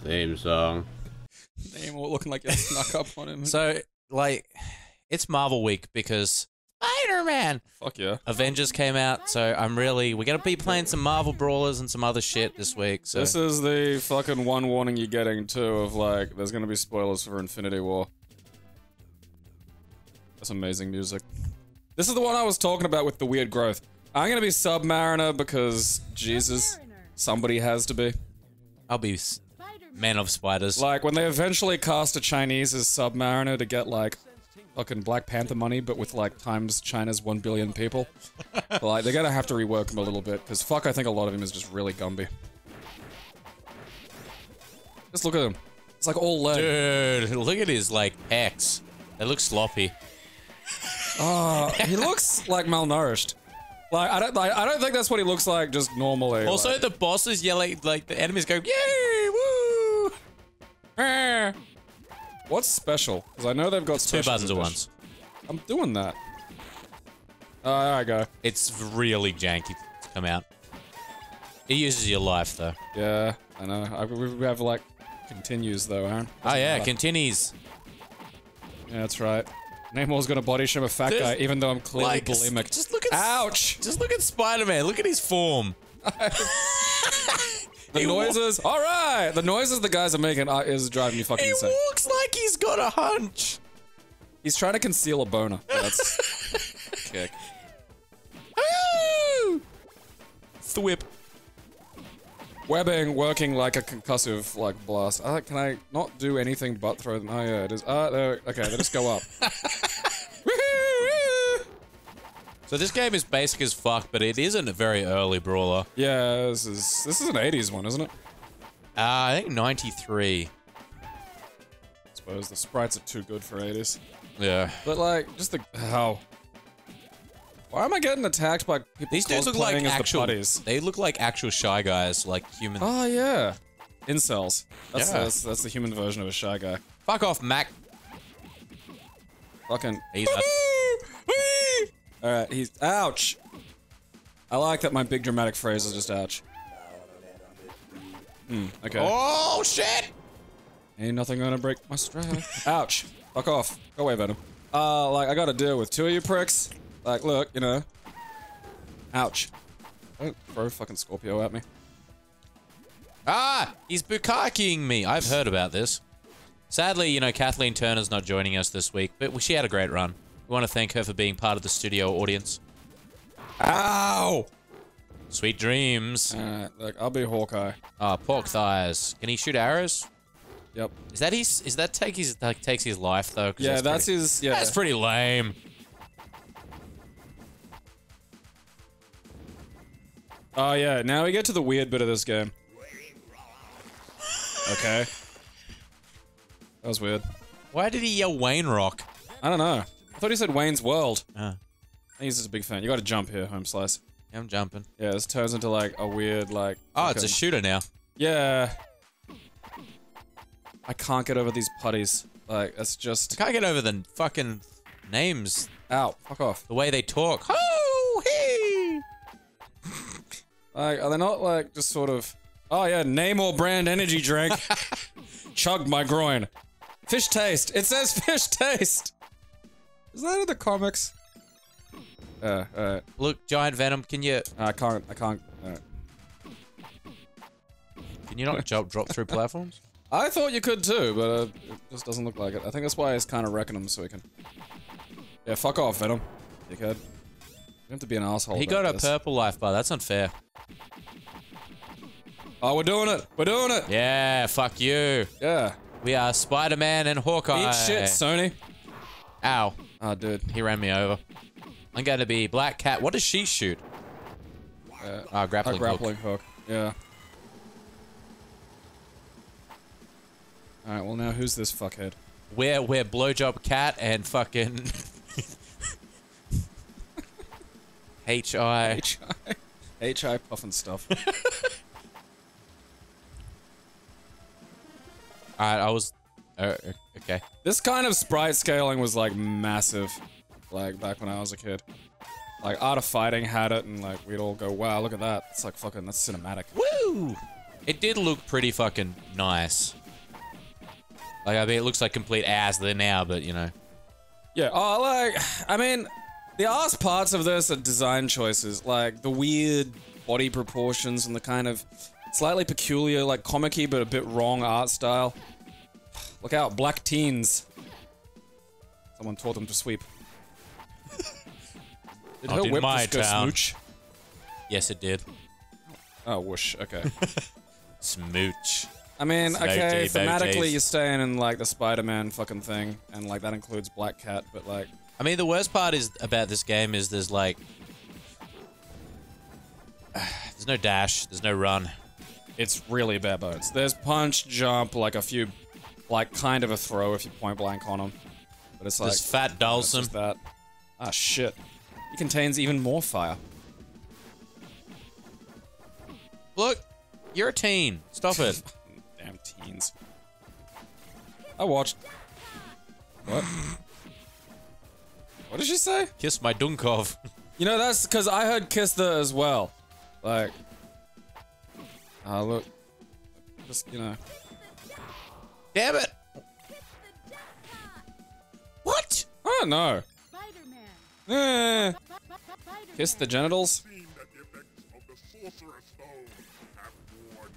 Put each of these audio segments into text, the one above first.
Theme song. Namor looking like you snuck up on him. So, like, it's Marvel week because Spider-Man. Fuck yeah. Avengers came out, so we're gonna be playing some Marvel Brawlers and some other shit this week. So. This is the fucking one warning you're getting too of like, there's gonna be spoilers for Infinity War. That's amazing music. This is the one I was talking about with the weird growth. I'm gonna be Submariner because, Jesus, somebody has to be. I'll be Man of Spiders. Like, when they eventually cast a Chinese as Submariner to get, like, fucking Black Panther money, but with, like, times China's 1 billion people. But, like, they're gonna have to rework him a little bit, because fuck, I think a lot of him is just really Gumby. Just look at him. It's like all leg. Dude, look at his, like, pecs. They look sloppy. Oh, he looks, like, malnourished. Like, I don't think that's what he looks like just normally. Also, like. the boss is yelling, like, the enemies go, yay, woo! What's special? Because I know they've got two buttons at once. I'm doing that. Oh, there I go. It's really janky to come out. It uses your life, though. Yeah, I know. We have, like, continues, though, Aaron. Oh, yeah, continues. Yeah, that's right. Namor's gonna body shame a fat guy, even though I'm clearly bulimic. Just look at... Ouch! Just look at Spider-Man. Look at his form. The noises... Alright! The noises the guys are making is driving me fucking insane. He walks like he's got a hunch. He's trying to conceal a boner. That's... kick. Thwip. Webbing working like a concussive, like, blast. Can I not do anything but throw them? Oh, yeah, it is. Okay, they just go up. So this game is basic as fuck, but it isn't a very early brawler. Yeah, this is an 80s one, isn't it? I think 93. I suppose the sprites are too good for 80s. Yeah. But, like, just the... How? Why am I getting attacked by people These dudes look like actual... the They look like actual Shy Guys, like human... Oh, yeah. Incels. That's Yeah. the human version of a Shy Guy. Fuck off, Mac. Fucking... He's Alright, he's... Ouch! I like that my big dramatic phrase is just ouch. Okay. Oh, shit! Ain't nothing gonna break my stride. Ouch. Fuck off. Go away, Venom. Like, I gotta deal with two of you pricks. Like, look, you know. Ouch. Don't throw fucking Scorpio at me. Ah! He's bukakiing me. I've heard about this. Sadly, you know, Kathleen Turner's not joining us this week, but she had a great run. We want to thank her for being part of the studio audience. Ow! Sweet dreams. Look, I'll be Hawkeye. Ah, pork thighs. Can he shoot arrows? Yep. Is that takes his life though? Yeah, that's his. Yeah. That's pretty lame. Oh yeah, now we get to the weird bit of this game. Okay. That was weird. Why did he yell Wayne Rock? I don't know. I thought he said Wayne's World. Ah. I think he's just a big fan. You gotta jump here, Home Slice. Yeah, I'm jumping. Yeah, this turns into like a weird, like... Oh, it's a shooter now. Yeah. I can't get over these putties. Like, it's just... I can't get over the fucking names. Ow, fuck off. The way they talk. Oh, hey! Like, are they not like, just sort of... Oh yeah, Namor brand energy drink. Chug my groin. Fish taste. It says fish taste. Is that in the comics? Alright. Look, Giant Venom, can you... I can't. Alright. Can you not drop through platforms? I thought you could too, but it just doesn't look like it. I think that's why he's kind of wrecking them so he can... Yeah, fuck off, Venom. Dickhead. You have to be an asshole. He got a purple life bar. That's unfair. Oh, we're doing it. We're doing it. Yeah, fuck you. Yeah. We are Spider-Man and Hawkeye. Eat shit, Sony. Ow. Oh, dude. He ran me over. I'm going to be Black Cat. What does she shoot? Grappling hook. Yeah. Alright, well now who's this fuckhead? We're Blowjob Cat and fucking... H.I. H.I. puffin' stuff. Alright, I was... okay. This kind of sprite scaling was like massive. Like back when I was a kid. Like Art of Fighting had it and like we'd all go, wow, look at that. It's like fucking, that's cinematic. Woo! It did look pretty fucking nice. Like, I mean, it looks like complete ass there now, but, you know. Yeah, oh, like, I mean, the ass parts of this are design choices. Like, the weird body proportions and the kind of slightly peculiar, like, comic-y but a bit wrong art style. Look out, black teens. Someone taught them to sweep. Did her in whip my just go town. smooch? Yes, it did. Oh, whoosh, okay. Smooch. I mean, okay, Smoky thematically booties. you're staying in, like, the Spider-Man fucking thing, and, like, that includes Black Cat, but, like... I mean, the worst part is about this game is there's, like... there's no dash, there's no run. It's really bare bones. There's punch, jump, like, a few... Like, kind of a throw if you point blank on him. But it's like... There's Fat it's Dulcim. just that. Ah, shit. It contains even more fire. Look, you're a teen. Stop it. Damn teens. I watched... What? What did she say? Kiss my Dunkov. You know, that's because I heard Kiss the as well. Like... look. Just, you know... Damn it. What? I don't know. Eh. Kiss the genitals?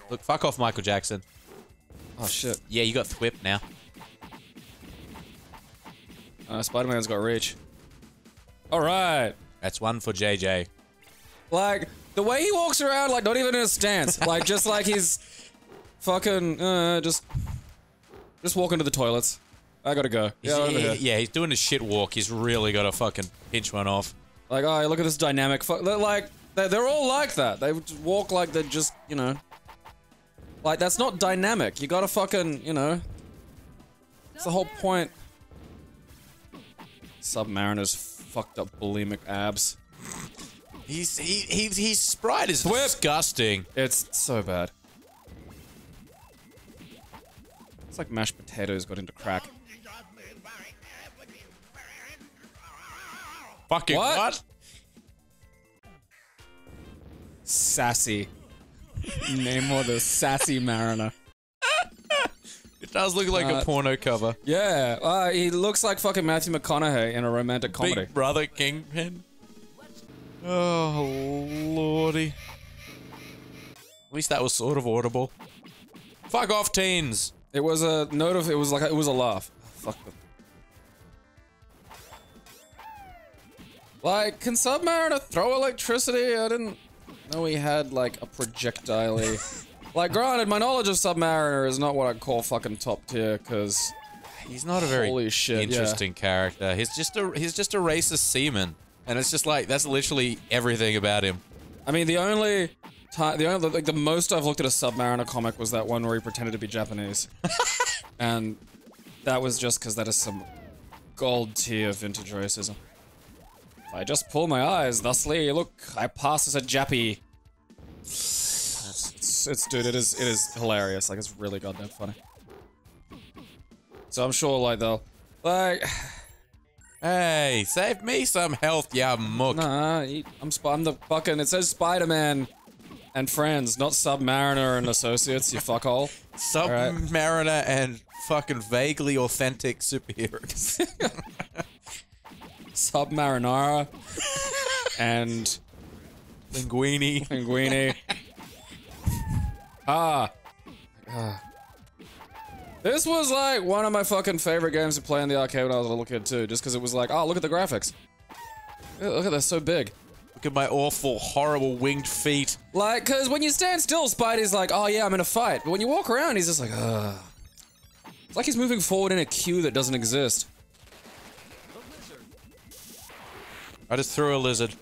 Look, fuck off, Michael Jackson. Oh, shit. Yeah, you got thwip now. Spider-Man's got reach. Alright. That's one for JJ. Like, the way he walks around, like, not even in a stance. Like, just like he's fucking, just walking to the toilets. I gotta go. Yeah, over here. Yeah, he's doing a shit walk. He's really got to fucking pinch one off. Like, oh, look at this dynamic. They're all like that. They just walk like they're just, you know. Like, that's not dynamic. You gotta fucking, you know. It's the whole point. Submariner's fucked up bulimic abs. He's sprite is Thwip. disgusting. It's so bad. It's like mashed potatoes got into crack. Fucking what? Sassy. Namor the Sassy Mariner. It does look like a porno cover. Yeah, he looks like fucking Matthew McConaughey in a romantic comedy. Big Brother Kingpin. Oh, lordy. At least that was sort of audible. Fuck off, teens. It was a note of, it was a laugh. Fuck them. Like, can Submariner throw electricity? I didn't know he had, like, a projectile-y. Like, granted, my knowledge of Submariner is not what I'd call fucking top tier, because... He's not a very holy shit, interesting character. He's just a racist seaman. And it's just like, that's literally everything about him. I mean, the only time, like, the most I've looked at a Submariner comic was that one where he pretended to be Japanese. And that was just because that is some gold tier vintage racism. If I just pull my eyes, thusly, look, I pass as a Jappy. Dude, it is hilarious. Like, it's really goddamn funny. So I'm sure, like, they'll, like... Hey, save me some health, ya mook. Nah, I'm the fucking, it says Spider-Man and friends, not Submariner and associates, you fuckhole. Submariner and fucking vaguely authentic superheroes. Submarinara and Linguini. This was like one of my fucking favorite games to play in the arcade when I was a little kid too, just because it was like, oh, look at the graphics. Look at this, so big. Look at my awful, horrible winged feet. Like, because when you stand still, Spidey's like, oh yeah, I'm in a fight. But when you walk around, he's just like, ugh. It's like he's moving forward in a queue that doesn't exist. I just threw a lizard.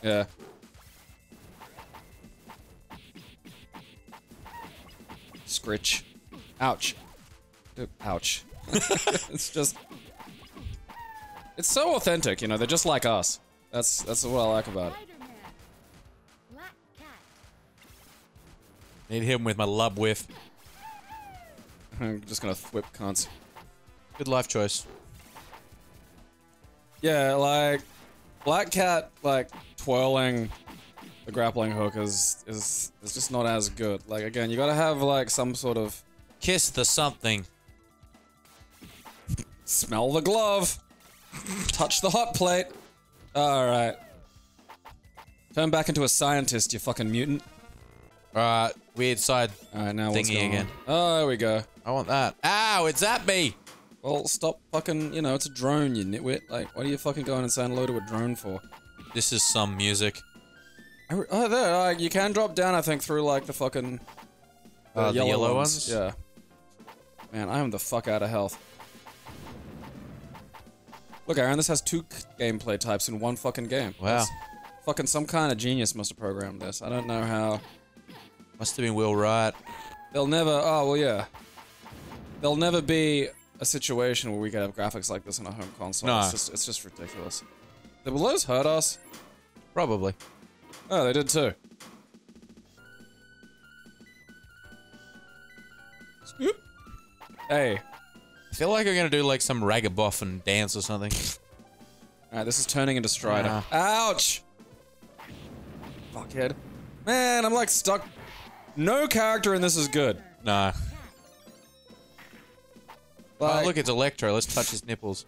Yeah. Scritch. Ouch. Ouch. It's just... It's so authentic, you know, they're just like us. That's what I like about it. Need him with my lub whiff. I'm just gonna whip cunts. Good life choice. Yeah, like... Black Cat, like, twirling the grappling hook is just not as good. Like, again, you gotta have, like, some sort of... Kiss the something. Smell the glove. Touch the hot plate. Alright. Turn back into a scientist, you fucking mutant. Alright, weird side Alright, now what's thingy going again. on? Oh, there we go. I want that. Ow, it's at me! Well, stop fucking, you know, it's a drone, you nitwit. Like, what are you fucking going and saying hello to a drone for? This is some music. Oh, there, you can drop down, I think, through, like, the fucking... The yellow ones? Yeah. Man, I am the fuck out of health. Look, Aaron, this has 2 gameplay types in one fucking game. Wow. That's fucking some kind of genius must have programmed this. I don't know how. Must have been Will Wright. They'll never, oh, well, yeah. There'll never be a situation where we could have graphics like this on a home console. No. It's just ridiculous. Will those hurt us? Probably. Oh, they did too. Scoop. Hey. I feel like I'm gonna do like some ragamuffin dance or something. Alright, this is turning into Strider. Ah. Ouch! Fuckhead. Man, I'm like stuck. No character in this is good. Nah. Like, Oh, look, it's Electro. Let's touch his nipples.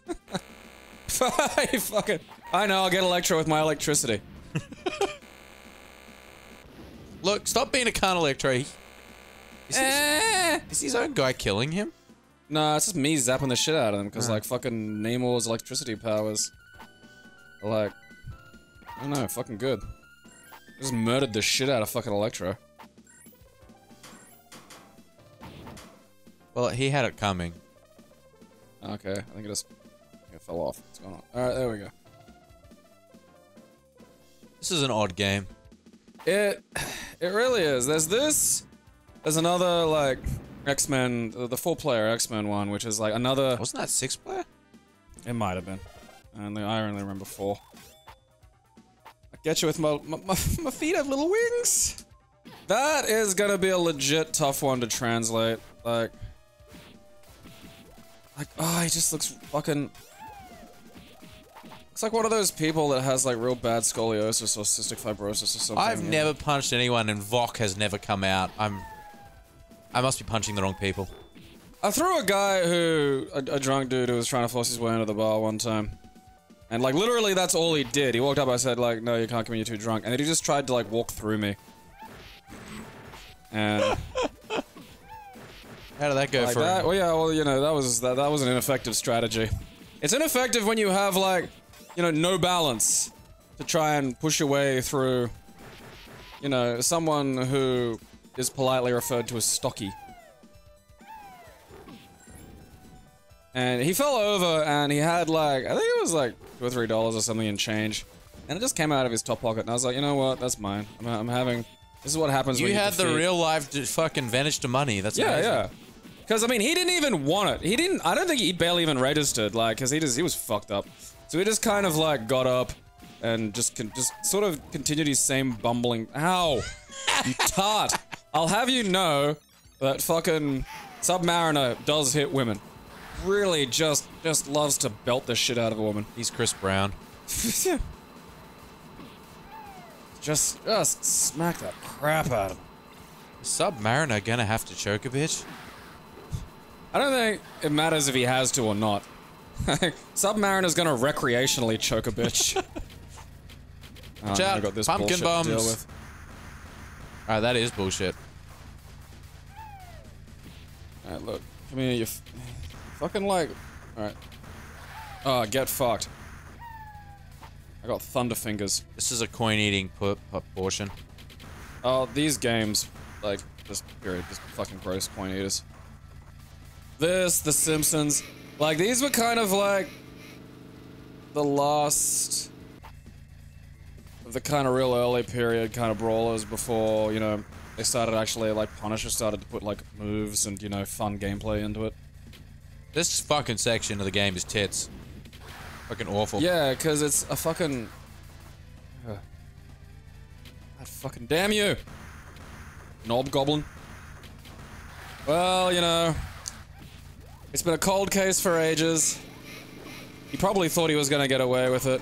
you fucking. I know, I'll get Electro with my electricity. Look, stop being a cunt, Electro. Is his own guy killing him? Nah, it's just me zapping the shit out of them, because, like, fucking Namor's electricity powers are, like, I don't know, fucking good. Just murdered the shit out of fucking Electro. Well, he had it coming. Okay, I think it fell off. What's going on? Alright, there we go. This is an odd game. It really is. There's this. There's another, like, X-Men, the 4-player X-Men one, which is, like, another... Wasn't that 6-player? It might have been. I only remember 4. I get you with my feet have little wings. That is gonna be a legit tough one to translate. Like, oh, he just looks fucking... Looks like one of those people that has, like, real bad scoliosis or cystic fibrosis or something. I've never punched anyone and VOC has never come out. I must be punching the wrong people. I threw a guy who... A drunk dude who was trying to force his way into the bar one time. And, like, literally that's all he did. He walked up, I said, like, no, you can't come in, you're too drunk. And then he just tried to, like, walk through me. And... How did that go like for that? him? Well, yeah, well, you know, that was an ineffective strategy. It's ineffective when you have, like, you know, no balance to try and push your way through, you know, someone who is politely referred to as stocky. And he fell over and he had, like, I think it was like $2 or $3 or something in change. And it just came out of his top pocket and I was like, you know what, that's mine. I'm having, this is what happens when you had the defeat. real life fucking advantage to money. That's amazing. Yeah. Because, I mean, he didn't even want it. I don't think he barely even registered, like, because he was fucked up. So he just kind of, like, got up and just sort of continued his same bumbling. Ow! You tart! I'll have you know that fucking Submariner does hit women. Really just loves to belt the shit out of a woman. He's Chris Brown. just smack the crap out of him. Is Submariner gonna have to choke a bitch? I don't think it matters if he has to or not. Submariner's gonna recreationally choke a bitch. Watch out, I got this pumpkin bullshit bombs. to deal with. Alright, that is bullshit. Alright, look. Come here, you fucking like... Alright. Oh, get fucked. I got thunder fingers. This is a coin-eating portion. Oh, these games, like, just fucking gross coin eaters. This, The Simpsons. Like, these were kind of like the last of the kind of real early period kind of brawlers before, you know, they started actually, like, Punisher started to put, like, moves and, you know, fun gameplay into it. This fucking section of the game is tits. Fucking awful. Yeah, because it's a fucking... God fucking damn you! Knob Goblin. Well, you know... It's been a cold case for ages. He probably thought he was gonna get away with it.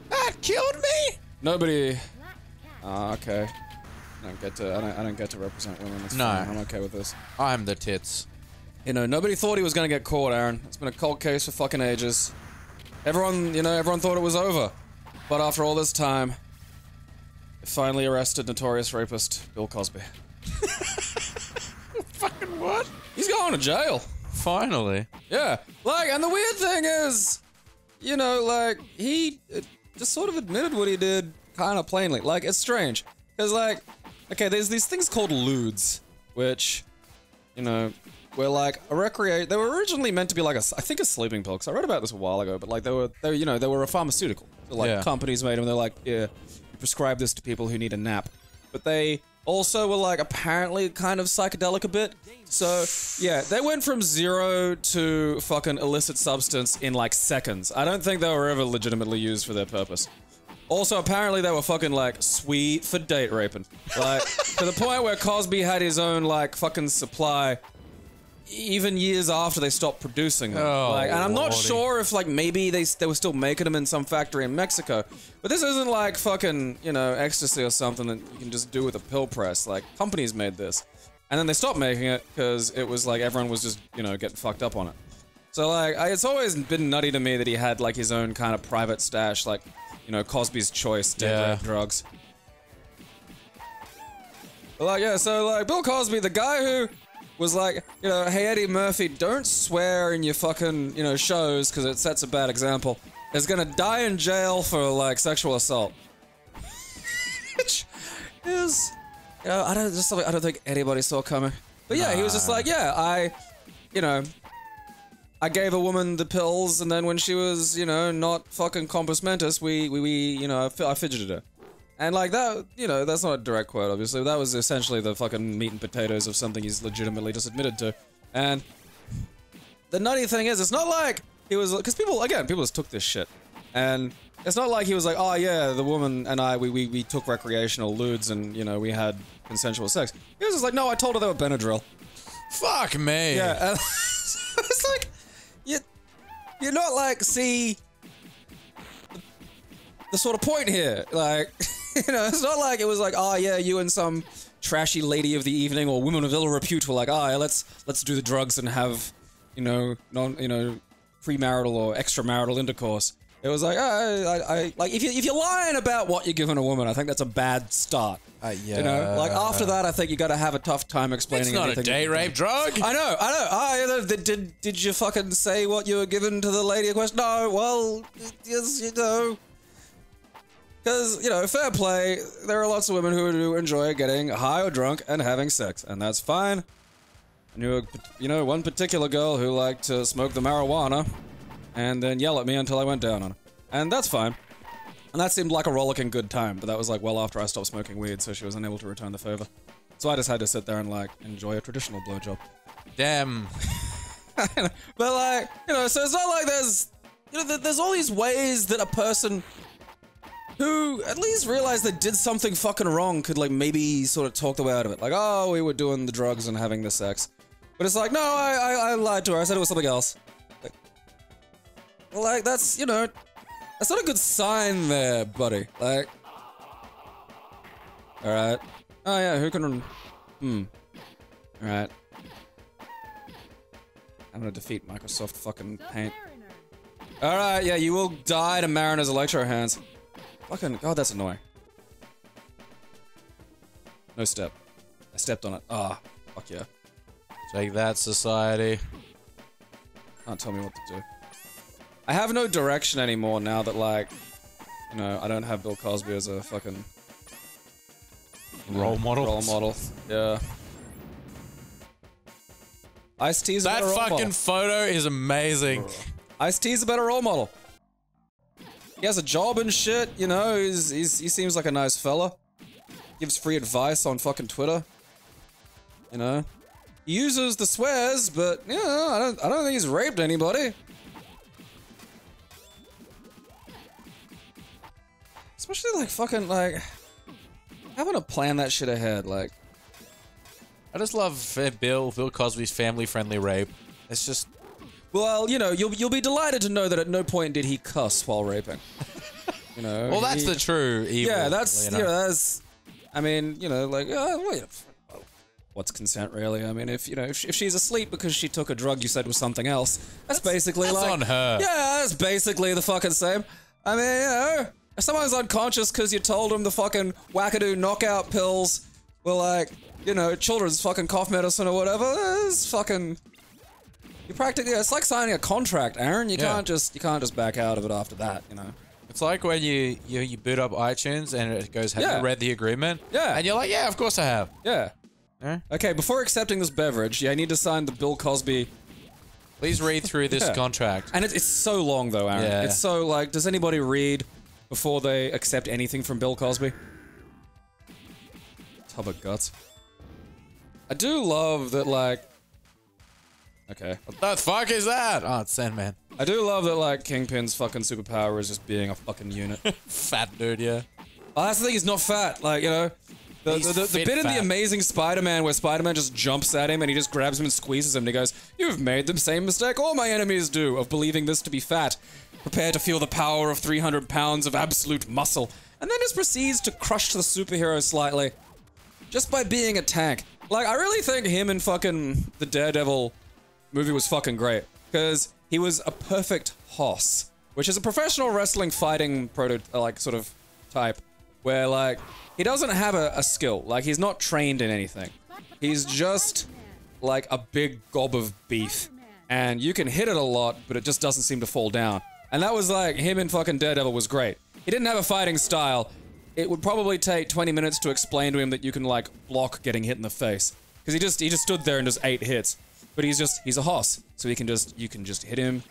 That killed me! Nobody Okay. I don't get to represent women. That's No. fine. I'm okay with this. I'm the tits. You know, nobody thought he was gonna get caught, Aaron. It's been a cold case for fucking ages. Everyone thought it was over. But after all this time, they finally arrested notorious rapist Bill Cosby. Fucking what? He's going to jail. Finally. Yeah. Like, and the weird thing is, you know, like, he just sort of admitted what he did kind of plainly. Like, it's strange. Because, like, okay, there's these things called lewds, which, you know, were like a they were originally meant to be like I think a sleeping pill, because I read about this a while ago, but like they were a pharmaceutical. So, like, companies made them, they're like, yeah, you prescribe this to people who need a nap. But they also were like apparently kind of psychedelic a bit. So, yeah, they went from 0 to fucking illicit substance in like seconds. I don't think they were ever legitimately used for their purpose. Also, apparently they were fucking like sweet for date raping. Like, to the point where Cosby had his own like fucking supply even years after they stopped producing them. Oh, like, and I'm not lordy. sure if like maybe they were still making them in some factory in Mexico. But this isn't like fucking, you know, ecstasy or something that you can just do with a pill press. Like, companies made this. And then they stopped making it because it was like everyone was just, you know, getting fucked up on it. So like, it's always been nutty to me that he had like his own kind of private stash, like, you know, Cosby's Choice, dead rape drugs. But like, yeah, so like, Bill Cosby, the guy who was like, you know, hey Eddie Murphy, don't swear in your fucking, you know, shows because it sets a bad example, is gonna die in jail for like sexual assault. Which is, you know, I don't think anybody saw coming. But yeah, he was just like, yeah, I gave a woman the pills, and then when she was, you know, not fucking compos mentis, we you know, I fidgeted her. And like that, you know, that's not a direct quote, obviously. That was essentially the fucking meat and potatoes of something he's legitimately just admitted to. And the nutty thing is, it's not like he was, because people just took this shit. And it's not like he was like, oh yeah, the woman and I, we took recreational lewds and, you know, we had consensual sex. He was just like, no, I told her they were Benadryl. Fuck me. Yeah, and it's like, you're not like, see the sort of point here, like, you know, it's not like it was like, oh yeah, you and some trashy lady of the evening or woman of ill repute were like, oh yeah, let's do the drugs and have, you know, premarital or extramarital intercourse. It was like, I like if you're lying about what you're giving a woman, I think that's a bad start. Yeah. You know, like after that, I think you got to have a tough time explaining. It's not a date rape drug. I know. Oh, yeah, did you fucking say what you were giving to the lady in question? No. Well, yes, you know. Because, you know, fair play, there are lots of women who do enjoy getting high or drunk and having sex, and that's fine. I knew, you know, one particular girl who liked to smoke the marijuana and then yell at me until I went down on her. And that's fine. And that seemed like a rollicking good time, but that was like well after I stopped smoking weed, so she was unable to return the favor. So I just had to sit there and like enjoy a traditional blowjob. Damn. But like, you know, so it's not like there's, you know, there's all these ways that a person who at least realized they did something fucking wrong could like maybe sort of talk the way out of it. Like, oh, we were doing the drugs and having the sex. But it's like, no, I lied to her. I said it was something else. Like, that's, you know, that's not a good sign there, buddy. Like, alright. Oh yeah, who can, Alright. I'm gonna defeat Microsoft fucking Paint. Alright, yeah, you will die to Mariner's electro hands. Fucking, God, that's annoying. No step. I stepped on it. Ah, fuck yeah. Take that, society. Can't tell me what to do. I have no direction anymore now that, like, you know, I don't have Bill Cosby as a fucking... Role model? Role model, yeah. Ice-T's a better role model. That fucking photo is amazing. Ice-T's a better role model. He has a job and shit, you know, he seems like a nice fella. Gives free advice on fucking Twitter. You know? He uses the swears, but, you know, I don't think he's raped anybody. Especially, like, fucking, like, having to plan that shit ahead, like. I just love Bill Cosby's family-friendly rape. It's just... Well, you know, you'll be delighted to know that at no point did he cuss while raping. You know. Well, that's the true evil. Yeah, that's, you know, that's... I mean, you know, like, wait, what's consent really? I mean, if, you know, if she's asleep because she took a drug you said was something else, that's basically that's like... on her. Yeah, that's basically the fucking same. I mean, you know, if someone's unconscious because you told them the fucking wackadoo knockout pills were like, you know, children's fucking cough medicine or whatever, it's fucking... You practically, it's like signing a contract, Aaron. You can't just back out of it after that, you know. It's like when you boot up iTunes and it goes, have you read the agreement? Yeah. And you're like, yeah, of course I have. Yeah. Yeah. Okay, before accepting this beverage, I need to sign the Bill Cosby. Please read through this contract. And it's so long though, Aaron. Yeah. It's so like, does anybody read before they accept anything from Bill Cosby? Tub of guts. I do love that, like... Okay. What the fuck is that? Oh, it's Sandman. I do love that, like, Kingpin's fucking superpower is just being a fucking unit. Fat dude, yeah. Oh, that's the thing, he's not fat. Like, you know, the bit in The Amazing Spider-Man where Spider-Man just jumps at him and he just grabs him and squeezes him and he goes, "You've made the same mistake all my enemies do of believing this to be fat. Prepare to feel the power of 300 pounds of absolute muscle." And then just proceeds to crush the superhero slightly. Just by being a tank. Like, I really think him and fucking the Daredevil movie was fucking great. Because he was a perfect hoss. Which is a professional wrestling fighting like, sort of type. Where, like, he doesn't have a skill. Like, he's not trained in anything. He's just, like, a big gob of beef. And you can hit it a lot, but it just doesn't seem to fall down. And that was, like, him in fucking Daredevil was great. He didn't have a fighting style. It would probably take 20 minutes to explain to him that you can, like, block getting hit in the face. Because he just stood there and just 8 hits. But he's a hoss. So you can just hit him.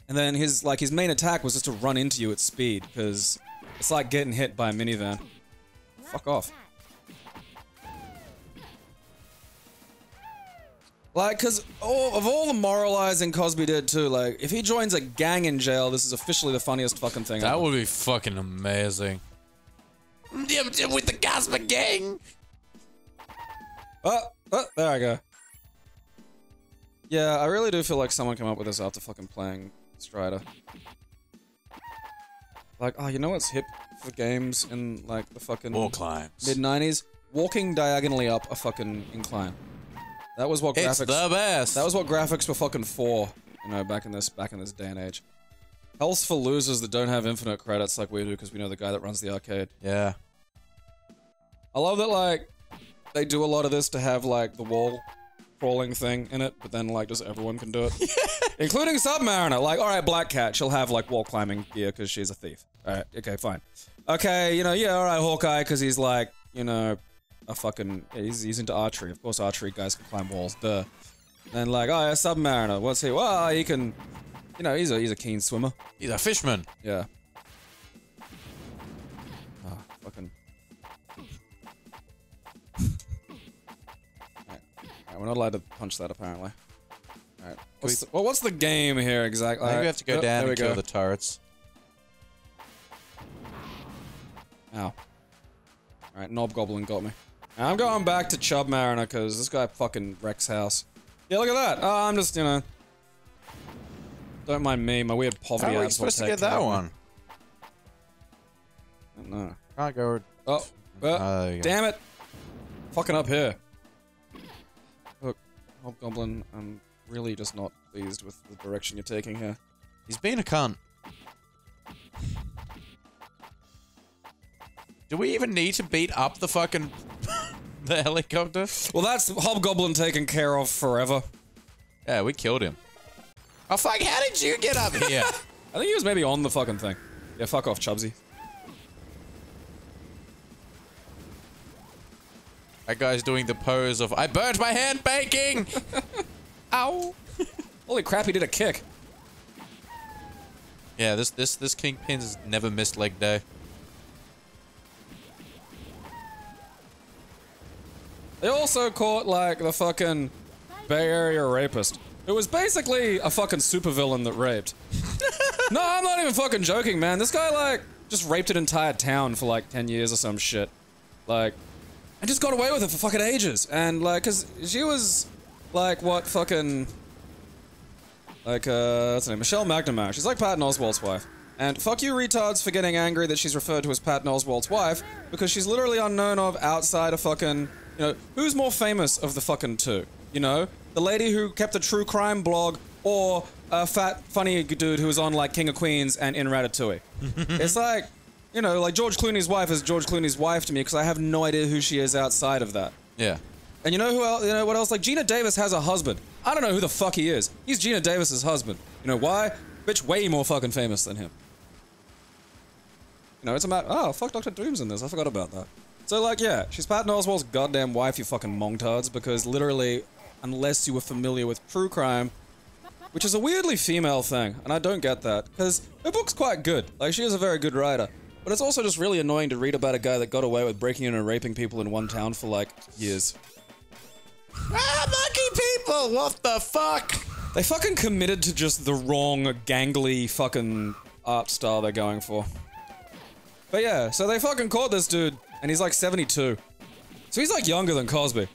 And then his main attack was just to run into you at speed, because it's like getting hit by a minivan. Fuck off. Like, cause of all the moralizing Cosby did too, like, if he joins a gang in jail, this is officially the funniest fucking thing That ever. would be fucking amazing. With the Cosby gang! Oh, there I go. Yeah, I really do feel like someone came up with this after fucking playing Strider. Like, oh, you know what's hip for games in, like, the fucking... Wall climbs. Mid-90s? Walking diagonally up a fucking incline. That was what graphics... It's the best! That was what graphics were fucking for, you know, back in this day and age. Health's for losers that don't have infinite credits like we do, because we know the guy that runs the arcade. Yeah. I love that, like, they do a lot of this to have, like, the wall crawling thing in it, but then, like, just everyone can do it. Including Submariner. Like, alright, Black Cat, she'll have, like, wall climbing gear because she's a thief. Alright, okay, fine. Okay, you know, yeah, alright, Hawkeye, because he's, like, you know, a fucking... Yeah, he's into archery. Of course, archery guys can climb walls. Duh. And, like, oh, yeah, Submariner. What's he? Well, he can... You know, he's a keen swimmer. He's a fishman. Yeah. Oh, fucking... We're not allowed to punch that, apparently. Alright. What's the game here, exactly? I think we have to go down and kill the turrets. Ow. Alright, Knob Goblin got me. I'm going back to Chub Mariner, because this guy fucking wrecks house. Yeah, look at that! Oh, I'm just, you know... Don't mind me, my weird poverty. How are we supposed to get that one? I don't know. Can't go... Oh, damn it! Fucking up here. Look, Hobgoblin, I'm really just not pleased with the direction you're taking here. He's being a cunt. Do we even need to beat up the fucking... the helicopter? Well, that's Hobgoblin taken care of forever. Yeah, we killed him. Oh fuck, how did you get up here? I think he was maybe on the fucking thing. Yeah, fuck off, Chubsy. That guy's doing the pose of, I burnt my hand baking! Ow! Holy crap, he did a kick. Yeah, this Kingpin's never missed leg day. They also caught, like, the fucking Bay Area rapist. It was basically a fucking supervillain that raped. No, I'm not even fucking joking, man. This guy, like, just raped an entire town for, like, 10 years or some shit. Like, and just got away with it for fucking ages. And, like, cause she was, like, what, fucking... Like, what's her name? Michelle McNamara. She's like Patton Oswalt's wife. And fuck you retards for getting angry that she's referred to as Patton Oswalt's wife, because she's literally unknown of outside of fucking, you know, who's more famous of the fucking two? You know? The lady who kept a true crime blog, or a fat, funny dude who was on, like, King of Queens and in Ratatouille. It's like, you know, like George Clooney's wife is George Clooney's wife to me, because I have no idea who she is outside of that. Yeah. And you know who else, you know what else? Like, Gina Davis has a husband. I don't know who the fuck he is. He's Gina Davis's husband. You know why? Bitch way more fucking famous than him. You know, it's a matter. Oh, fuck, Dr. Doom's in this. I forgot about that. So, like, yeah, she's Patton Oswalt's goddamn wife, you fucking mongtards, because literally, unless you were familiar with true crime, which is a weirdly female thing, and I don't get that, because her book's quite good. Like, she is a very good writer. But it's also just really annoying to read about a guy that got away with breaking in and raping people in one town for, like, years. Ah, monkey people! What the fuck? They fucking committed to just the wrong, gangly fucking art style they're going for. But yeah, so they fucking caught this dude, and he's like 72. So he's like younger than Cosby.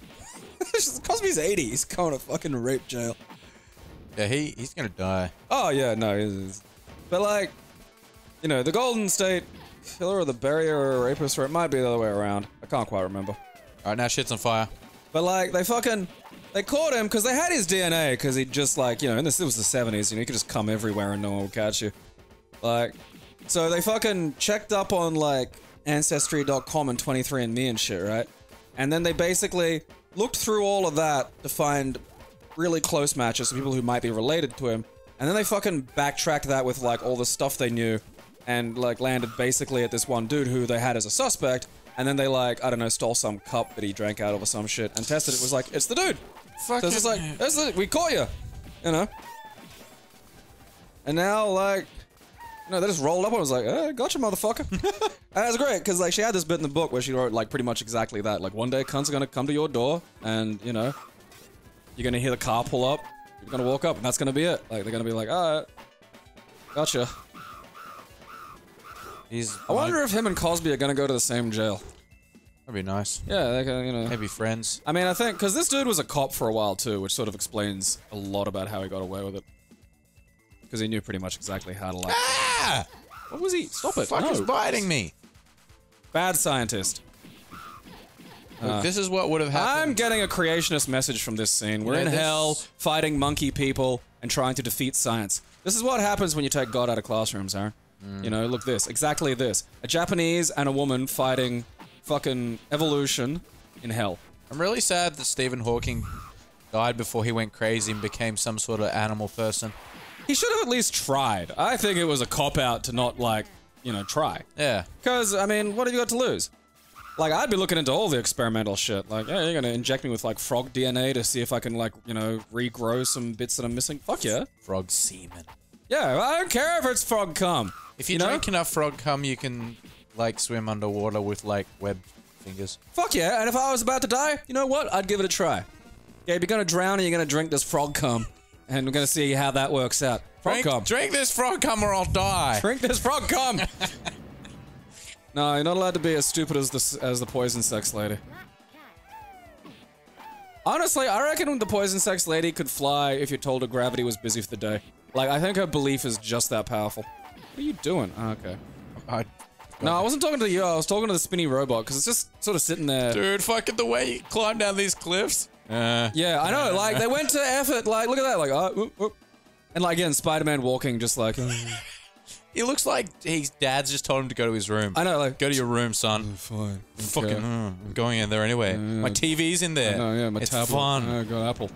Cosby's 80, he's going to fucking rape jail. Yeah, he's gonna die. Oh yeah, no, he's... But like, you know, the Golden State Killer or the Barrier or Rapist, or it might be the other way around. I can't quite remember. Alright, now shit's on fire. But like, they caught him because they had his DNA, because he just like, you know, and this was the 70s, you know, you could just come everywhere and no one would catch you. Like, so they fucking checked up on like Ancestry.com and 23andMe and shit, right? And then they basically looked through all of that to find really close matches, people who might be related to him. And then they fucking backtracked that with like all the stuff they knew and like landed basically at this one dude who they had as a suspect. And then they like, I don't know, stole some cup that he drank out of or some shit and tested it. It was like, it's the dude. Fuck so it's just like, we caught you. You know? And now like, no, they just rolled up and was like, gotcha, motherfucker. And that's great, because like she had this bit in the book where she wrote like pretty much exactly that. Like one day cunts are gonna come to your door and, you know, you're gonna hear the car pull up, you're gonna walk up, and that's gonna be it. Like they're gonna be like, alright, gotcha. I wonder if him and Cosby are gonna go to the same jail. That'd be nice. Yeah, they can, you know. Maybe friends. I mean, I think, because this dude was a cop for a while too, which sort of explains a lot about how he got away with it. Because he knew pretty much exactly how to like... Ah! What was he? Stop it. Fuck is biting me? Bad scientist. Look, this is what would have happened. I'm getting a creationist message from this scene. We're in hell, fighting monkey people, and trying to defeat science. This is what happens when you take God out of classrooms, Aaron. You know, look this. Exactly this. A Japanese and a woman fighting fucking evolution in hell. I'm really sad that Stephen Hawking died before he went crazy and became some sort of animal person. He should have at least tried. I think it was a cop-out to not, like, you know, try. Yeah. Because, I mean, what have you got to lose? Like, I'd be looking into all the experimental shit. Like, yeah, you're gonna inject me with, like, frog DNA to see if I can, like, you know, regrow some bits that I'm missing? Fuck yeah. Frog semen. Yeah, I don't care if it's frog cum. If you drink enough frog cum, you can, like, swim underwater with, like, webbed fingers. Fuck yeah, and if I was about to die, you know what? I'd give it a try. Yeah, if you're gonna drown and you're gonna drink this frog cum. And we're gonna see how that works out. Frog cum. Drink this frog cum or I'll die. Drink this frog cum! No, you're not allowed to be as stupid as the poison sex lady. Honestly, I reckon the poison sex lady could fly if you told her gravity was busy for the day. Like, I think her belief is just that powerful. What are you doing? Oh, okay. No, I wasn't talking to you. I was talking to the spinny robot, because it's just sort of sitting there. Dude, fucking the way you climb down these cliffs. Yeah, I know. Like, they went to effort. Like, look at that. Like, whoop, whoop. And like, again, Spider-Man walking just like... He looks like his dad's just told him to go to his room. I know, like... Go to your room, son. Fine. Fucking, I'm going in there anyway. My TV's in there. No, yeah, my it's tablet. fun. Oh, God, Apple.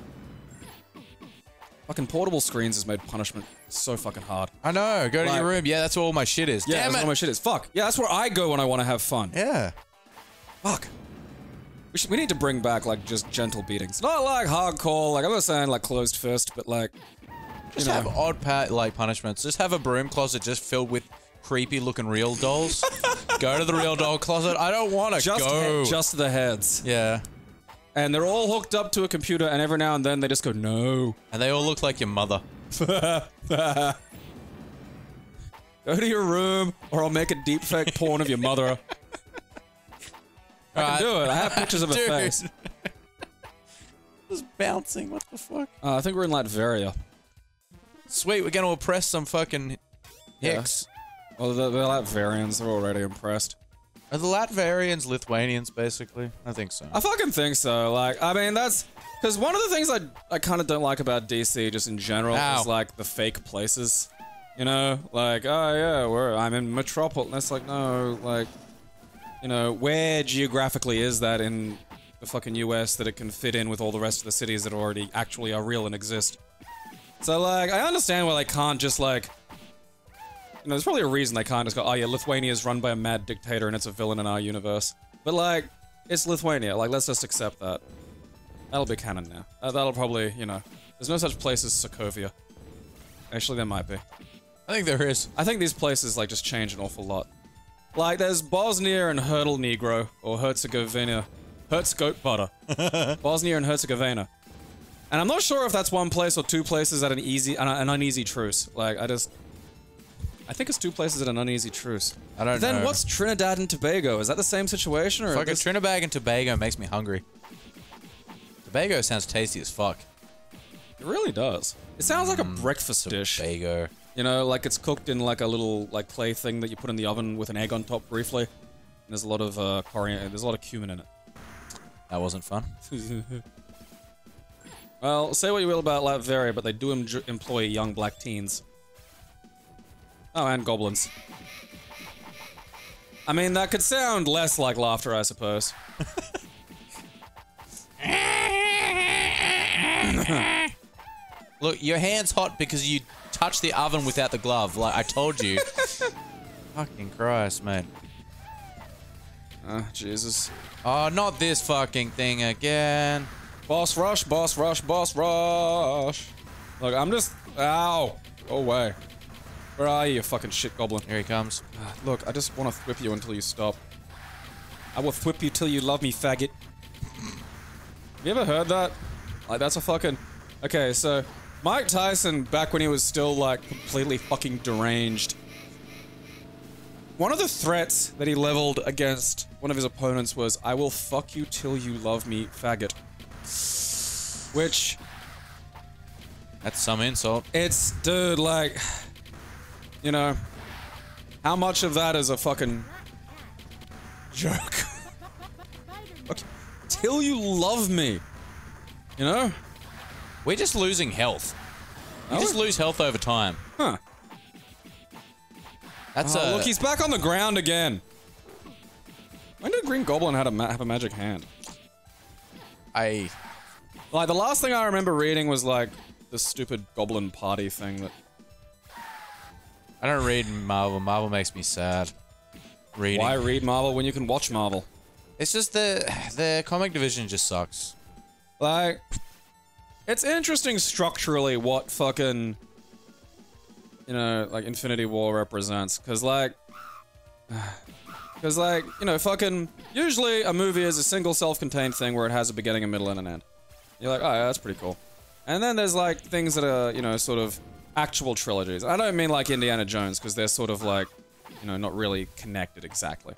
Fucking portable screens has made punishment so fucking hard. I know. Go to your room. Yeah, that's where all my shit is. Yeah, Damn that's where all my shit is. Fuck. Yeah, that's where I go when I want to have fun. Yeah. Fuck. We need to bring back, like, just gentle beatings. Not, like, hardcore, like, I'm not saying, like, closed fist, but, like... Just have odd, like, punishments. Just have a broom closet just filled with creepy-looking real dolls. Go to the real doll closet. I don't want to go. Just the heads. Yeah. And they're all hooked up to a computer, and every now and then they just go, no. And they all look like your mother. Go to your room, or I'll make a deepfake porn of your mother. I can do it. I have pictures of her face. Just bouncing. What the fuck? I think we're in Latveria. Sweet, we're gonna oppress some fucking hicks. Well, the Latvians are already impressed. Are the Latvians Lithuanians, basically? I think so. I fucking think so. Like, I mean, that's... Because one of the things I kind of don't like about DC, just in general, is, like, the fake places. You know? Like, oh, yeah, I'm in Metropolis. And it's like, no, like... You know, where geographically is that in the fucking US that it can fit in with all the rest of the cities that already actually are real and exist? So, like, I understand why they can't just, like... You know, there's probably a reason they can't just go, oh yeah, Lithuania is run by a mad dictator and it's a villain in our universe. But, like, it's Lithuania. Like, let's just accept that. That'll be canon now. That'll probably, you know... There's no such place as Sokovia. Actually, there might be. I think there is. I think these places, like, just change an awful lot. Like, there's Bosnia and Hurdle Negro, or Herzegovina. Butter. Bosnia and Herzegovina. And I'm not sure if that's one place or two places at an uneasy truce. Like, I think it's two places at an uneasy truce. I don't know. Then what's Trinidad and Tobago? Is that the same situation, or? Fucking Trinidad and Tobago makes me hungry. Tobago sounds tasty as fuck. It really does. It sounds like a breakfast dish. Tobago. You know, like it's cooked in like a little like clay thing that you put in the oven with an egg on top briefly. And there's a lot of coriander. There's a lot of cumin in it. That wasn't fun. Well, say what you will about Latveria, but they do employ young black teens. Oh, and goblins. I mean, that could sound less like laughter, I suppose. Look, your hand's hot because you touched the oven without the glove, like I told you. Fucking Christ, mate. Jesus. Oh, not this fucking thing again. Boss rush, boss rush, boss rush. Look, I'm just... Ow. Go away. Where are you fucking shit goblin? Here he comes. Look, I just want to whip you until you stop. I will whip you till you love me, faggot. Have you ever heard that? Like, that's a fucking... Okay, so... Mike Tyson, back when he was still, like, completely fucking deranged, one of the threats that he leveled against one of his opponents was, I will fuck you till you love me, faggot. Which... That's some insult. It's, dude, like... You know... How much of that is a fucking... joke? Okay. Till you love me. You know? We're just losing health. You just lose health over time. Huh. That's look, he's back on the ground again. When did Green Goblin have a magic hand? Like, the last thing I remember reading was, like, the stupid Goblin Party thing that... I don't read Marvel. Marvel makes me sad. Reading. Why read Marvel when you can watch Marvel? It's just the comic division just sucks. Like... It's interesting structurally what fucking, you know, like Infinity War represents. Cause like, you know, fucking, usually a movie is a single self-contained thing where it has a beginning, a middle, and an end. You're like, oh yeah, that's pretty cool. And then there's like things that are, you know, sort of actual trilogies. I don't mean like Indiana Jones, cause they're sort of like, you know, not really connected exactly.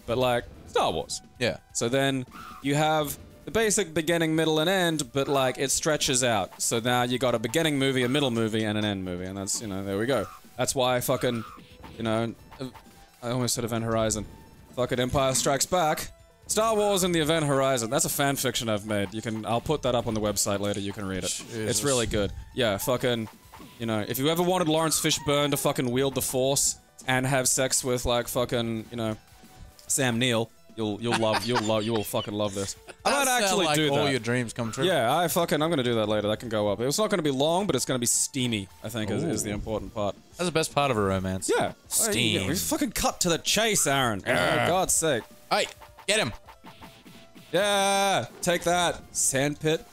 But like, Star Wars. Yeah. So then you have the basic beginning, middle, and end, but like it stretches out. So now you got a beginning movie, a middle movie, and an end movie, and that's, you know, there we go. That's why fucking, you know, I almost said Event Horizon. Fucking Empire Strikes Back. Star Wars and the Event Horizon. That's a fan fiction I've made. I'll put that up on the website later. You can read it. Jesus. It's really good. Yeah, fucking, you know, if you ever wanted Lawrence Fishburne to fucking wield the Force and have sex with like fucking, you know, Sam Neill. You will fucking love this. I might actually like do that. All your dreams come true. Yeah, I'm gonna do that later. That can go up. It's not gonna be long, but it's gonna be steamy. I think is the important part. That's the best part of a romance. Yeah, steam. We fucking cut to the chase, Aaron. For God's sake. Hey, get him. Yeah, take that, sandpit.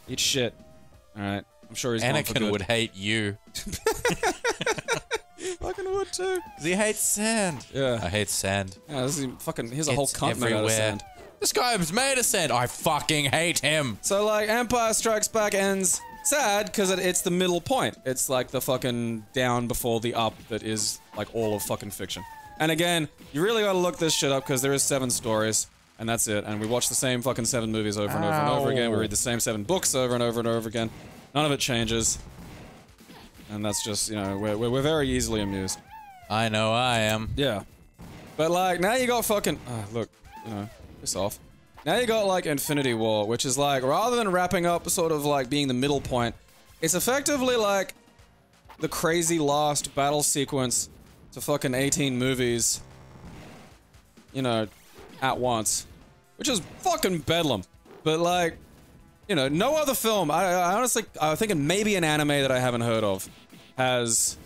Eat shit. All right, I'm sure he's gone for good. Anakin would hate you. Fucking would too. Cause he hates sand. Yeah. I hate sand. Yeah, here's a whole continent out of sand. This guy was made of sand. I fucking hate him. So like, Empire Strikes Back ends sad because it's the middle point. It's like the fucking down before the up that is like all of fucking fiction. And again, you really gotta look this shit up because there is 7 stories. And that's it. And we watch the same fucking 7 movies over and over and over again. We read the same 7 books over and over and over again. None of it changes. And that's just, you know, we're very easily amused. I know I am. Yeah. But, like, now you got fucking... look, piss off. Now you got, like, Infinity War, which is, like, rather than wrapping up sort of, like, being the middle point, it's effectively, like, the crazy last battle sequence to fucking 18 movies, at once. Which is fucking bedlam. But, like, no other film, I honestly, I think maybe an anime that I haven't heard of has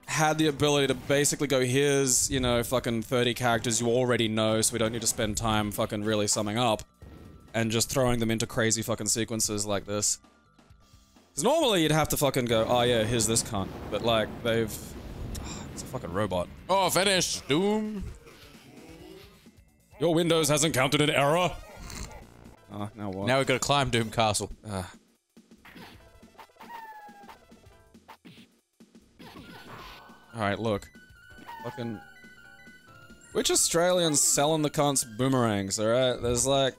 had the ability to basically go, here's, fucking 30 characters you already know, so we don't need to spend time fucking really summing up, and just throwing them into crazy fucking sequences like this. Because normally you'd have to fucking go, oh yeah, here's this cunt. But, like, they've... it's a fucking robot. Oh, finish, Doom. Your Windows hasn't counted an error. Now what? Now we've got to climb Doom Castle. Alright, look. Fucking... Which Australian's selling the cunts boomerangs, alright? There's like...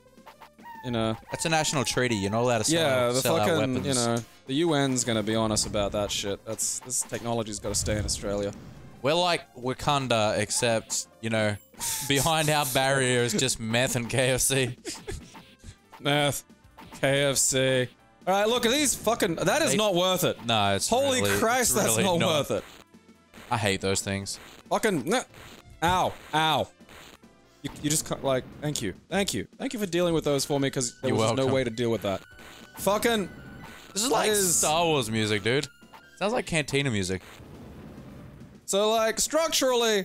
That's a national treaty. You're not allowed to sell our weapons. The UN's gonna be honest about that shit. This technology's gotta stay in Australia. We're like Wakanda, except, behind our barrier is just meth and KFC. Meth, KFC. Alright, look at these fucking... That is not worth it. No, it's Holy really, Christ, it's that's really not worth it. I hate those things. Fucking... Ow. Ow. You just can't, like... Thank you. Thank you. Thank you for dealing with those for me, because there was no way to deal with that. Fucking... This is like Star Wars music, dude. Sounds like Cantina music. So, like, structurally...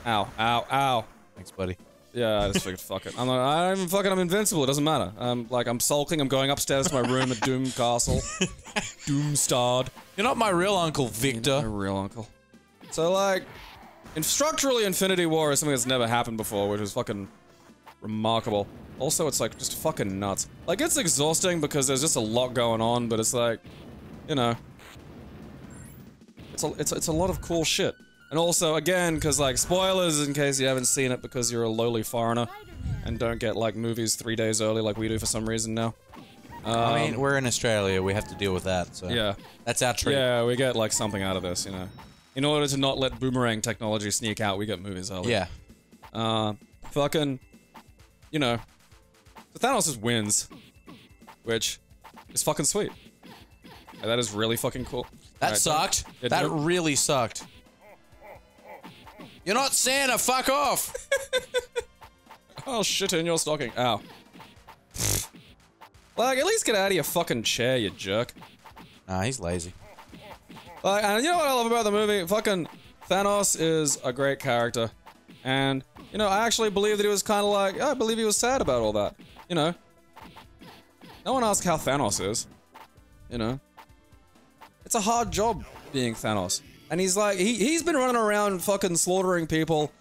Ow. Ow. Ow. Thanks, buddy. Yeah, I just figured, fuck it. I'm invincible, it doesn't matter. I'm sulking, I'm going upstairs to my room at Doom Castle. Doom-starred. You're not my real uncle, Victor. You're not my real uncle. So, like, structurally, Infinity War is something that's never happened before, which is fucking remarkable. Also, it's, like, just fucking nuts. Like, it's exhausting because there's just a lot going on, but it's like, it's a lot of cool shit. And also, again, because, like, spoilers in case you haven't seen it because you're a lowly foreigner and don't get, like, movies 3 days early like we do for some reason now. I mean, we're in Australia, we have to deal with that, so... Yeah. That's our treat. Yeah, we get, like, something out of this, In order to not let boomerang technology sneak out, we get movies early. Yeah. Fucking... So Thanos just wins. Which is fucking sweet. And that is really fucking cool. That sucked. That really sucked. You're not Santa, fuck off! Oh, shit in your stocking. Ow. Like, at least get out of your fucking chair, you jerk. Nah, he's lazy. Like, and you know what I love about the movie? Fucking Thanos is a great character. And, I actually believe that he was kind of like, I believe he was sad about all that. No one asks how Thanos is. It's a hard job being Thanos. And he's like, he's been running around fucking slaughtering people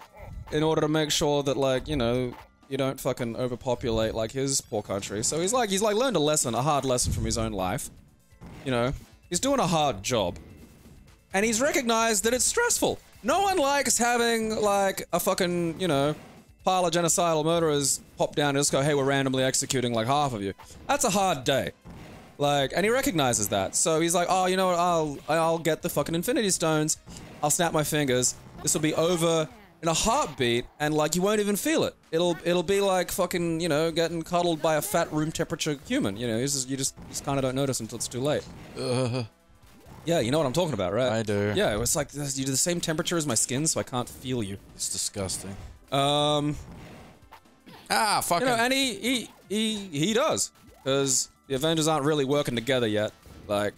in order to make sure that, like, you don't fucking overpopulate, like, his poor country. So he's like learned a hard lesson from his own life. He's doing a hard job. And he's recognized that it's stressful. No one likes having, like, a fucking, pile of genocidal murderers pop down and just go, hey, we're randomly executing, like, half of you. That's a hard day. Like, and he recognizes that. So he's like, oh, you know what, I'll get the fucking Infinity Stones. I'll snap my fingers. This will be over in a heartbeat, and, like, you won't even feel it. It'll be like fucking, getting cuddled by a fat room temperature human. You just kind of don't notice until it's too late. Yeah, you know what I'm talking about, right? I do. Yeah, it's like, you're the same temperature as my skin, so I can't feel you. It's disgusting. Fucking. Fucking. And he does. Because the Avengers aren't really working together yet. Like...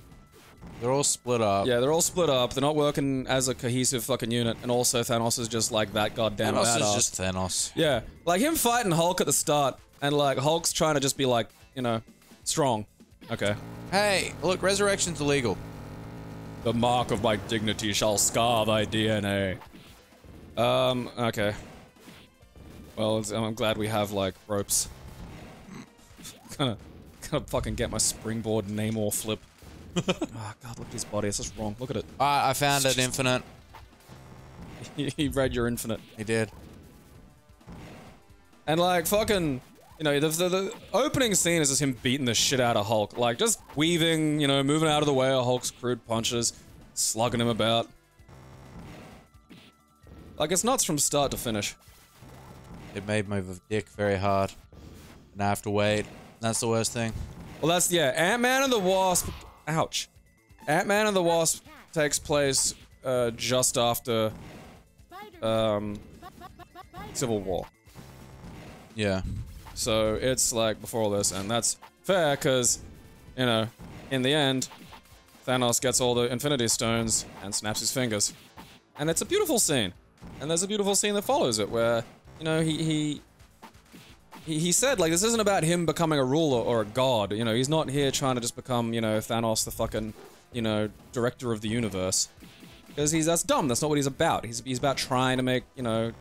They're all split up. Yeah, they're all split up. They're not working as a cohesive fucking unit. And also, Thanos is just like that goddamn badass. Thanos is just Thanos. Yeah. Like, him fighting Hulk at the start, and, like, Hulk's trying to just be, like, strong. Okay. Hey, look, resurrection's illegal. The mark of my dignity shall scar thy DNA. Okay. Well, I'm glad we have, like, ropes. Gonna fucking get my springboard Namor flip. Oh, God, look at his body. It's just wrong. Look at it. I found it infinite. He read your infinite. He did. And, like, fucking... the opening scene is just him beating the shit out of Hulk. Like, just weaving, moving out of the way of Hulk's crude punches, slugging him about. Like, it's nuts from start to finish. It made my dick very hard. And I have to wait. That's the worst thing. Well, that's, yeah, Ant-Man and the Wasp... Ouch. Ant-Man and the Wasp takes place, just after, Civil War. Yeah. So, it's, like, before all this, and that's fair, because, you know, in the end, Thanos gets all the Infinity Stones and snaps his fingers. And it's a beautiful scene. And there's a beautiful scene that follows it, where, you know, he said, like, this isn't about him becoming a ruler or a god, you know, he's not here trying to just become, you know, Thanos the fucking, you know, director of the universe. Because that's dumb, that's not what he's about. He's about trying to make, you know,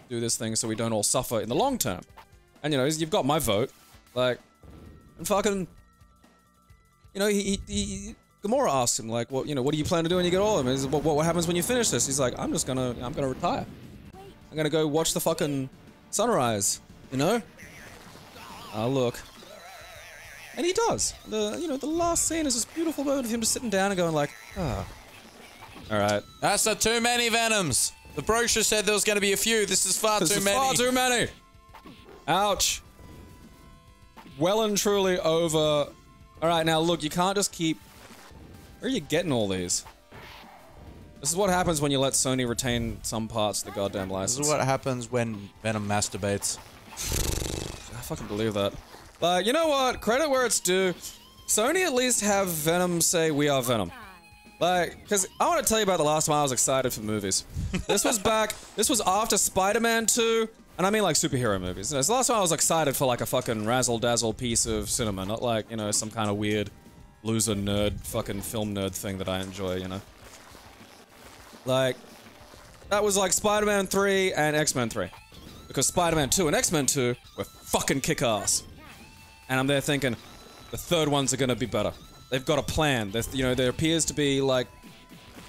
do this thing so we don't all suffer in the long term. And, you know, you've got my vote. Like, and fucking, you know, Gamora asks him, like, what, you know, what do you plan to do when you get all of them? He's, what happens when you finish this? He's like, I'm gonna retire. I'm gonna go watch the fucking sunrise, you know? Oh, look. And he does. You know, the last scene is this beautiful moment of him just sitting down and going like, ah. Alright. That's not too many Venoms. The brochure said there was gonna be a few. This is far too many. Far too many! Ouch. Well and truly over. Alright, now look, you can't just keep... Where are you getting all these? This is what happens when you let Sony retain some parts of the goddamn license. This is what happens when Venom masturbates. I fucking believe that. But you know what? Credit where it's due. Sony at least have Venom say, we are Venom. Like, because I want to tell you about the last time I was excited for movies. This was after Spider-Man 2, and I mean like superhero movies. It's the last time I was excited for like a fucking razzle-dazzle piece of cinema, not like, you know, some kind of weird loser nerd fucking film nerd thing that I enjoy, you know? Like, that was like Spider-Man 3 and X-Men 3. Because Spider-Man 2 and X-Men 2 were fucking kick-ass. And I'm there thinking, the third ones are gonna be better. They've got a plan. There's, you know, there appears to be like...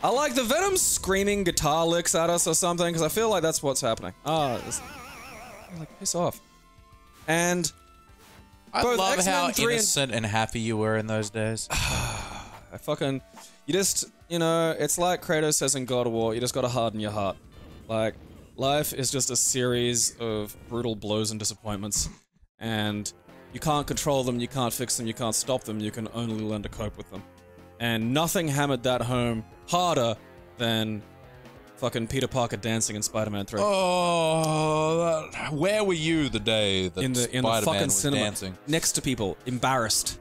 I like the Venom screaming guitar licks at us or something, because I feel like that's what's happening. Like, piss off. And... I love how innocent and happy you were in those days. I fucking... You just, you know, it's like Kratos says in God of War, you just gotta harden your heart. Like, life is just a series of brutal blows and disappointments. And you can't control them, you can't fix them, you can't stop them, you can only learn to cope with them. And nothing hammered that home harder than fucking Peter Parker dancing in Spider-Man 3. Oh, where were you the day that Spider-Man fucking was cinema, dancing? next to people, embarrassed.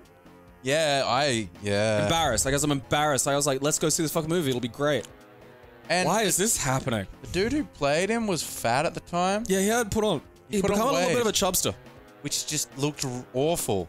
Yeah, Embarrassed. Like, as I'm embarrassed, I was like, let's go see this fucking movie, it'll be great. And why is this happening? The dude who played him was fat at the time. Yeah, he had put on. He'd put on become a little weight. bit of a chubster. Which just looked awful.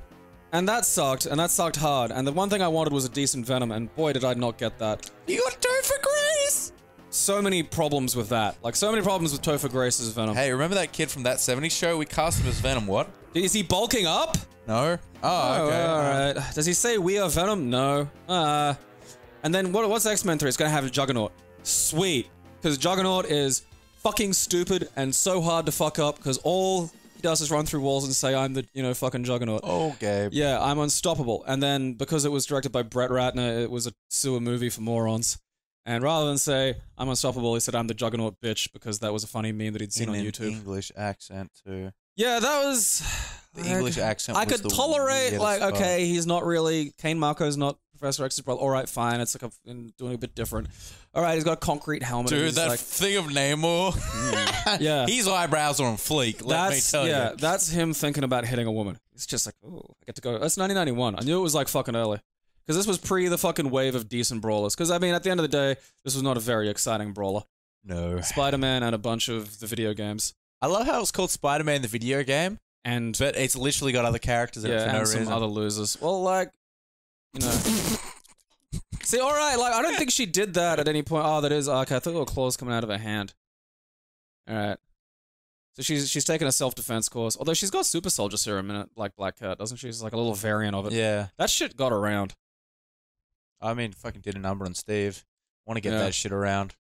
And that sucked hard. And the one thing I wanted was a decent Venom, and boy did I not get that. You got Topher Grace! So many problems with that. Like, so many problems with Topher Grace's Venom. Hey, remember that kid from That 70s Show? We cast him as Venom, what? Is he bulking up? No. Oh, okay. Alright. Does he say we are Venom? No. And then what's X-Men 3? It's gonna have a Juggernaut. Sweet. Because Juggernaut is fucking stupid and so hard to fuck up, because all he does is run through walls and say, I'm the, you know, fucking Juggernaut. Okay. Yeah, I'm unstoppable. And then, because it was directed by Brett Ratner, it was a sewer movie for morons. And rather than say, I'm unstoppable, he said, I'm the Juggernaut bitch, because that was a funny meme that he'd seen on YouTube. English accent, too. Yeah, that was... The English accent I was could the tolerate, weirdest like, part. okay, he's not really... Kane Marco's not Professor X's brother. Alright, fine, it's like doing a bit different. Alright, he's got a concrete helmet. Dude, and that like, thing of Namor. yeah. His eyebrows are on fleek, let me tell you. That's him thinking about hitting a woman. It's just like, oh, I get to go. That's 1991. I knew it was like fucking early. Because this was pre the fucking wave of decent brawlers. Because, I mean, at the end of the day, this was not a very exciting brawler. No. Spider-Man and a bunch of the video games. I love how it's called Spider-Man the video game, but it's literally got other characters in it for no reason. some other losers. Well, like, you know. See, alright, like, I don't think she did that at any point. Oh, that is, okay, I thought there were claws coming out of her hand. Alright. So she's taken a self-defense course. Although she's got super soldier serum in it, like Black Cat, doesn't she? It's like a little variant of it. Yeah. That shit got around. I mean, fucking did a number on Steve. Want to get that shit around.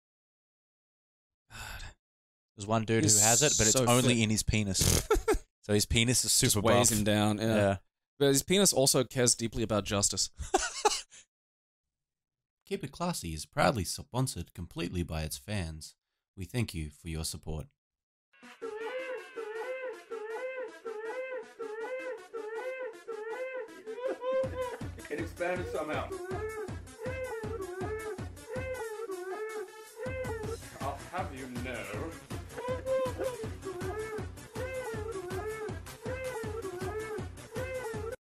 There's one dude who has it, but it's only in his penis. So his penis is super buff. Weighs him down, yeah. But his penis also cares deeply about justice. Keep It Classy is proudly sponsored completely by its fans. We thank you for your support. It expanded somehow. I'll have you know.